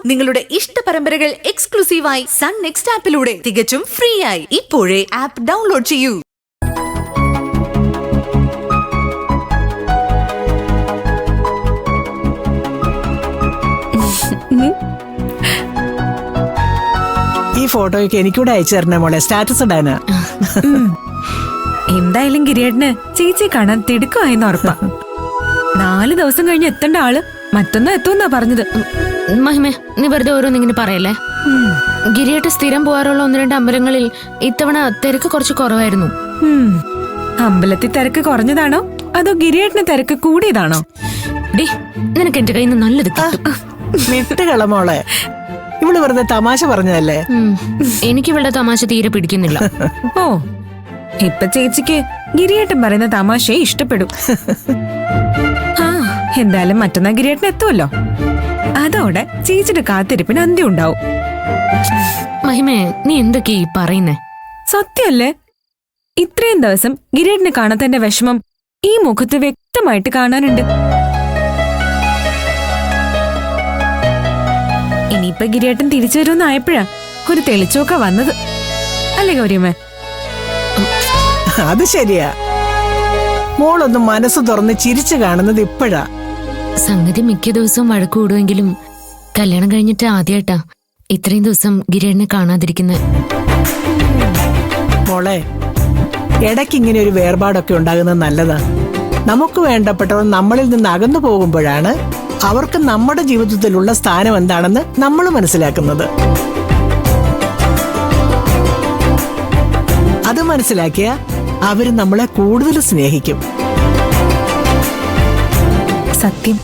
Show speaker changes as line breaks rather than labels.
നിങ്ങളുടെ ഇഷ്ട പരമ്പരകൾ എക്സ്ക്ലൂസീവായി സൺ നെക്സ്റ്റ് ആപ്പിലൂടെ തികച്ചും ഫ്രീ ആയി ഇപ്പോഴേ ആപ്പ് ഡൗൺലോഡ് ചെയ്യൂ.
ഈ ഫോട്ടോയ്ക്ക് എനിക്കൂടെ അയച്ചു തരണേ മോളെ, സ്റ്റാറ്റസ് ഇടാനാ.
എന്തായാലും ഗിരിയേട്ടന് ചേച്ചി കാണാൻ തിടുക്കമായെന്ന് ഉറപ്പാ. 4 ദിവസം കഴിഞ്ഞ് എത്തേണ്ട ആള് മറ്റൊന്നും എത്തുമെന്നാ പറഞ്ഞത്.
മഹിമേ, നീ വെറുതെ ഓരോന്നിങ്ങനെ പറയല്ലേ. ഗിരിയേട്ട് സ്ഥിരം പോകാറുള്ള 1-2 അമ്പലങ്ങളിൽ ഇത്തവണ തിരക്ക് കുറച്ച് കുറവായിരുന്നു.
അമ്പലത്തിൽ തിരക്ക് കുറഞ്ഞതാണോ അതോ ഗിരിയേട്ടന് തിരക്ക് കൂടിയതാണോ?
ഡി, നിനക്ക് എന്റെ കയ്യിൽ നിന്ന് നല്ലത് കിട്ടും.
വിട്ടുകള മോളെ, ഇവള് വെറുതെ തമാശ പറഞ്ഞതല്ലേ.
എനിക്ക് ഇവളുടെ തമാശ തീരെ പിടിക്കുന്നില്ല.
ഓ, ഇപ്പൊ ചേച്ചിക്ക് ഗിരിയേട്ടൻ പറയുന്ന തമാശയെ ഇഷ്ടപ്പെടും. ആ, എന്തായാലും മറ്റന്നാ ഗിരിയേട്ടൻ എത്തുമല്ലോ. അതോടെ ചേച്ചിയുടെ കാത്തിരിപ്പിന് അന്ത്യം ഉണ്ടാവും.
മഹിമേ, നീ എന്തൊക്കെയാ ഈ പറയുന്നേ?
സത്യല്ലേ? ഇത്രയും ദിവസം ഗിരിയേട്ടനെ കാണാത്തന്റെ വിഷമം ഈ മുഖത്ത് വ്യക്തമായിട്ട് കാണാനുണ്ട്. ഇനിയിപ്പൊ ഗിരിയേട്ടൻ തിരിച്ചു വരുമെന്നായപ്പോഴാ ഒരു തെളിച്ചോക്ക വന്നത്, അല്ലേ ഗൗരിയമ്മേ?
അത് ശരിയാ. മോളൊന്ന് മനസ്സ് തുറന്ന് ചിരിച്ചു കാണുന്നത് ഇപ്പോഴാ.
സംഗതി മിക്ക ദിവസവും വഴക്ക് കൂടുമെങ്കിലും കല്യാണം കഴിഞ്ഞിട്ട് ആദ്യമായിട്ടാ ഇത്രയും ദിവസം ഗിരിയേട്ടനെ കാണാതിരിക്കുന്നത്.
മോളെ, ഇടയ്ക്ക് ഇങ്ങനെ ഒരു വേർപാടൊക്കെ ഉണ്ടാകുന്നത് നല്ലതാ. നമുക്ക് വേണ്ടപ്പെട്ടവർ നമ്മളിൽ നിന്ന് അകന്നു പോകുമ്പോഴാണ് അവർക്ക് നമ്മുടെ ജീവിതത്തിലുള്ള സ്ഥാനം എന്താണെന്ന് നമ്മൾ മനസ്സിലാക്കുന്നത്. അത് മനസ്സിലാക്കിയ അവര് നമ്മളെ കൂടുതൽ സ്നേഹിക്കും.
സത്യം.